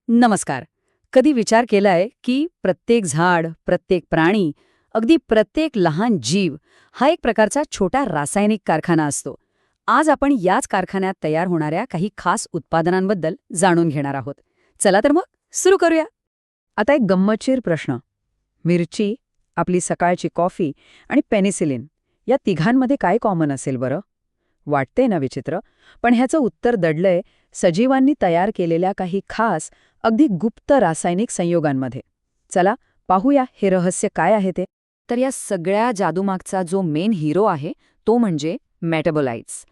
नमस्कार. कधी विचार केलाय की प्रत्येक झाड, प्रत्येक प्राणी, अगदी प्रत्येक लहान जीव हा एक प्रकारचा छोटा रासायनिक कारखाना असतो. आज आपण याच कारखान्यात तयार होणाऱ्या काही खास उत्पादनांबद्दल जाणून घेणार आहोत. चला तर मग सुरू करूया. आता एक गंमतशीर प्रश्न. मिरची, आपली सकाळची कॉफी आणि पेनिसिलिन या तिघांमध्ये काय कॉमन असेल बरं? वाटते ना विचित्र, पण ह्याचं उत्तर दडलंय सजीवांनी तयार केलेल्या काही खास, अगदी गुप्त रासायनिक संयोगांमध्ये. चला पाहूया हे रहस्य काय आहे ते. तर या सगळ्या जादूमागचा जो मेन हिरो आहे तो म्हणजे मेटाबोलाइट्स.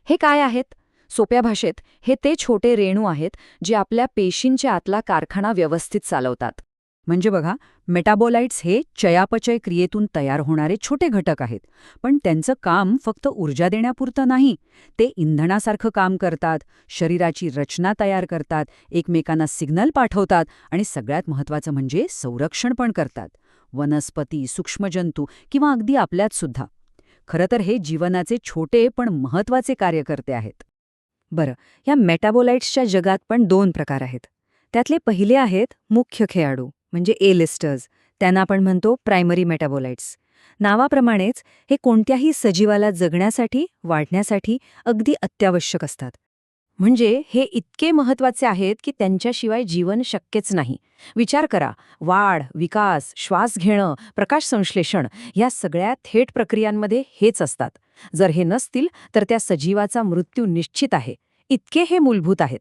हे काय आहेत? सोप्या भाषेत हे ते छोटे रेणू आहेत जे आपल्या पेशींच्या आतला कारखाना व्यवस्थित चालवतात. म्हणजे बघा, मेटाबोलाइट्स हे चयापचय क्रियेतून तयार होणारे छोटे घटक आहेत. पण त्यांचं काम फक्त ऊर्जा देण्यापुरतं नाही. ते इंधनासारखं काम करतात, शरीराची रचना तयार करतात, एकमेकांना सिग्नल पाठवतात आणि सगळ्यात महत्त्वाचं म्हणजे संरक्षण पण करतात. वनस्पती, सूक्ष्मजंतू किंवा अगदी आपल्यात सुद्धा. खरं तर हे जीवनाचे छोटे पण महत्त्वाचे कार्यकर्ते आहेत. बरं, या मेटाबोलाइट्सच्या जगात पण दोन प्रकार आहेत. त्यातले पहिले आहेत मुख्य खेळाडू म्हणजे ए लिस्टर्स. त्यांना आपण म्हणतो प्रायमरी मेटाबोलाइट्स. नावाप्रमाणेच हे कोणत्याही सजीवाला जगण्यासाठी, वाढण्यासाठी अगदी अत्यावश्यक असतात. म्हणजे हे इतके महत्त्वाचे आहेत की त्यांच्याशिवाय जीवन शक्यच नाही. विचार करा, वाढ, विकास, श्वास घेणं, प्रकाश संश्लेषण या सगळ्या थेट प्रक्रियांमध्ये हेच असतात. जर हे नसतील तर त्या सजीवाचा मृत्यू निश्चित आहे. इतके हे मूलभूत आहेत.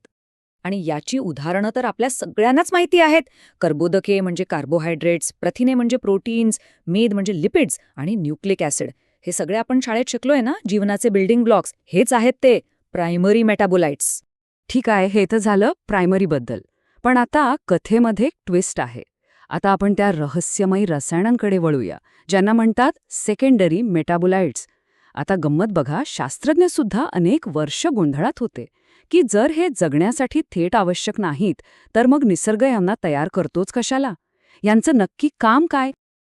आणि याची उदाहरणं तर आपल्या सगळ्यांनाच माहिती आहेत. कर्बोदके म्हणजे कार्बोहायड्रेट्स, प्रथिने म्हणजे प्रोटीन्स, मेद म्हणजे लिपिड्स आणि न्यूक्लिक ॲसिड. हे सगळे आपण शाळेत शिकलोय ना, जीवनाचे बिल्डिंग ब्लॉक्स हेच आहेत ते प्रायमरी मेटाबोलाइट्स. ठीक आहे, हे तर झालं प्रायमरीबद्दल. पण आता कथेमध्ये ट्विस्ट आहे. आता आपण त्या रहस्यमयी रसायनांकडे वळूया, ज्यांना म्हणतात सेकंडरी मेटाबोलाइट्स. आता गंमत बघा, शास्त्रज्ञसुद्धा अनेक वर्ष गोंधळात होते की जर हे जगण्यासाठी थेट आवश्यक नाहीत, तर मग निसर्ग यांना तयार करतोच कशाला? यांचं नक्की काम काय?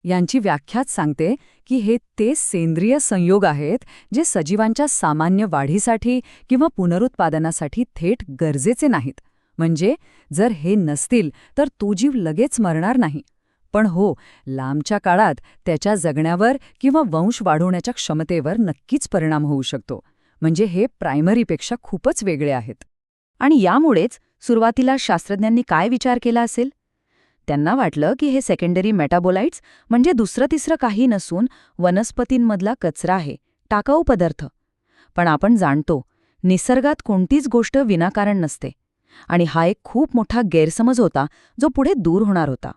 यांची व्याख्याच सांगते की हे ते सेंद्रिय संयोग आहेत जे सजीवांच्या सामान्य वाढीसाठी किंवा पुनरुत्पादनासाठी थेट गरजेचे नाहीत. म्हणजे जर हे नसतील तर तो जीव लगेच मरणार नाही. पण हो, लांबच्या काळात त्याच्या जगण्यावर किंवा वंश वाढवण्याच्या क्षमतेवर नक्कीच परिणाम होऊ शकतो. म्हणजे हे प्रायमरीपेक्षा खूपच वेगळे आहेत. आणि यामुळेच सुरुवातीला शास्त्रज्ञांनी काय विचार केला असेल? त्यांना वाटलं की हे सेकंडरी मेटाबोलाइट्स म्हणजे दुसरं तिसरं काही नसून वनस्पतींमधला कचरा आहे, टाकाऊ पदार्थ. पण आपण जाणतो, निसर्गात कोणतीच गोष्ट विनाकारण नसते. आणि हा एक खूप मोठा गैरसमज होता जो पुढे दूर होणार होता.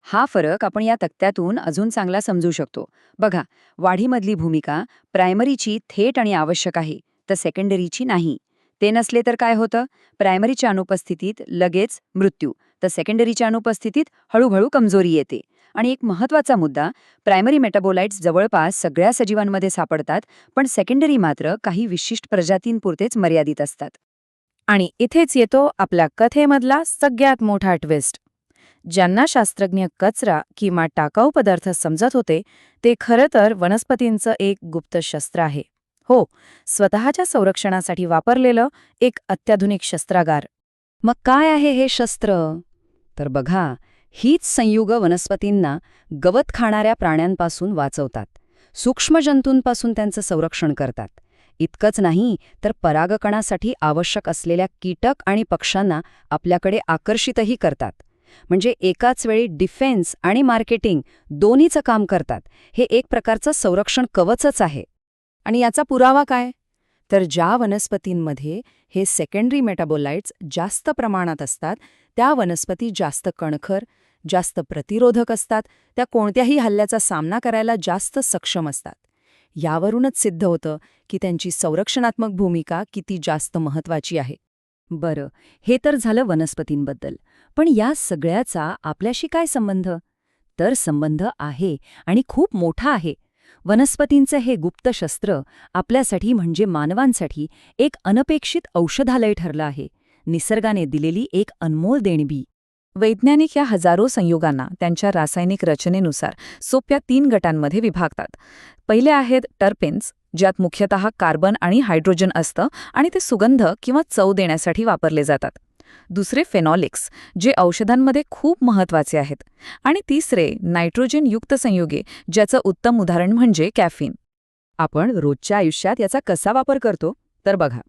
हा फरक आपण या तक्त्यातून अजून चांगला समजू शकतो. बघा, वाढीमधली भूमिका प्रायमरीची थेट आणि आवश्यक आहे, तर सेकंडरीची नाही. ते नसले तर काय होतं? प्रायमरीच्या अनुपस्थितीत लगेच मृत्यू, तर सेकंडरीच्या अनुपस्थितीत हळूहळू कमजोरी येते. आणि एक महत्त्वाचा मुद्दा, प्रायमरी मेटाबोलाइट्स जवळपास सगळ्या सजीवांमध्ये सापडतात, पण सेकंडरी मात्र काही विशिष्ट प्रजातींपुरतेच मर्यादित असतात. आणि इथेच येतो आपल्या कथेमधला सगळ्यात मोठा ट्विस्ट. ज्यांना शास्त्रज्ञ कचरा किंवा टाकाऊ पदार्थ समजत होते, ते खरं तर वनस्पतींचं एक गुप्त शस्त्र आहे. हो, स्वतःच्या संरक्षणासाठी वापरलेलं एक अत्याधुनिक शस्त्रागार. मग काय आहे हे शस्त्र? तर बघा, हीच संयुग वनस्पतींना गवत खाणाऱ्या प्राण्यांपासून वाचवतात, सूक्ष्मजंतूंपासून त्यांचं संरक्षण करतात. इतकंच नाही तर परागकणासाठी आवश्यक असलेल्या कीटक आणि पक्ष्यांना आपल्याकडे आकर्षितही करतात. म्हणजे एकाच वेळी डिफेन्स आणि मार्केटिंग दोन्हीचं काम करतात. हे एक प्रकारचं संरक्षण कवचच आहे. आणि याचा पुरावा काय? तर ज्या वनस्पतींमध्ये हे सेकंडरी मेटाबोलाइट्स जास्त प्रमाणात असतात, त्या वनस्पती जास्त कणखर, जास्त प्रतिरोधक असतात, त्या कोणत्याही हल्ल्याचा सामना करायला जास्त सक्षम असतात. यावरूनच सिद्ध होतं की त्यांची संरक्षणात्मक भूमिका किती जास्त महत्त्वाची आहे. बरं, हे तर झालं वनस्पतींबद्दल. पण या सगळ्याचा आपल्याशी काय संबंध? तर संबंध आहे, आणि खूप मोठा आहे. वनस्पतींचं हे गुप्त शस्त्र आपल्यासाठी म्हणजे मानवांसाठी एक अनपेक्षित औषधालय ठरलं आहे. निसर्गाने दिलेली एक अनमोल देणगी. वैज्ञानिक या हजारो संयुगांना त्यांच्या रासायनिक रचनेनुसार सोप्या 3 गटांमध्ये विभागतात. पहिले आहेत टर्पेन्स, ज्यात मुख्यतः कार्बन आणि हायड्रोजन असतं आणि ते सुगंध किंवा चव देण्यासाठी वापरले जातात. दुसरे फेनॉलिक्स, जे औषधांमध्ये खूप महत्वाचे आहेत. आणि तिसरे नायट्रोजनयुक्त संयुगे, ज्याचं उत्तम उदाहरण म्हणजे कॅफीन. आपण रोजच्या आयुष्यात याचा कसा वापर करतो तर बघा,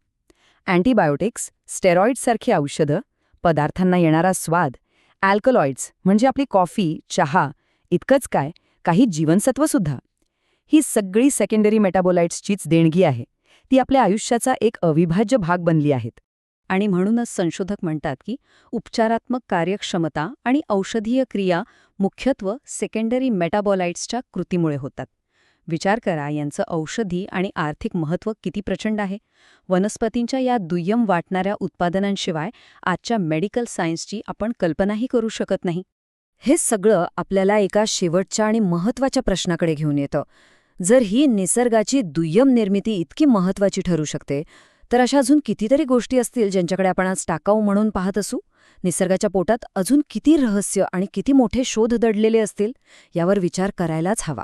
अँटीबायोटिक्स, स्टेरॉइड्ससारखी औषधं, पदार्थांना येणारा स्वाद, अल्कलॉइड्स म्हणजे आपली कॉफी, चहा, इतकंच काय, काही जीवनसत्वसुद्धा. ही सगळी सेकंडरी मेटाबोलाइट्सचीच देणगी आहे. ती आपल्या आयुष्याचा एक अविभाज्य भाग बनली आहेत. आणि म्हणूनच संशोधक म्हणतात की उपचारात्मक कार्यक्षमता आणि औषधीय क्रिया मुख्यत्वे सेकंडरी मेटाबोलाइट्सच्या कृतीमुळे होतात. विचार करा, यांचं औषधी आणि आर्थिक महत्त्व किती प्रचंड आहे. वनस्पतींच्या या दुय्यम वाटणाऱ्या उत्पादनांशिवाय आजच्या मेडिकल सायन्सची आपण कल्पनाही करू शकत नाही. हे सगळं आपल्याला एका शेवटच्या आणि महत्त्वाच्या प्रश्नाकडे घेऊन येतं. जर ही निसर्गाची दुय्यम निर्मिती इतकी महत्त्वाची ठरू शकते, तर अशा अजून कितीतरी गोष्टी असतील ज्यांच्याकडे आपण आज टाकाऊ म्हणून पाहत असू. निसर्गाच्या पोटात अजून किती रहस्य आणि किती मोठे शोध दडलेले असतील, यावर विचार करायलाच हवा.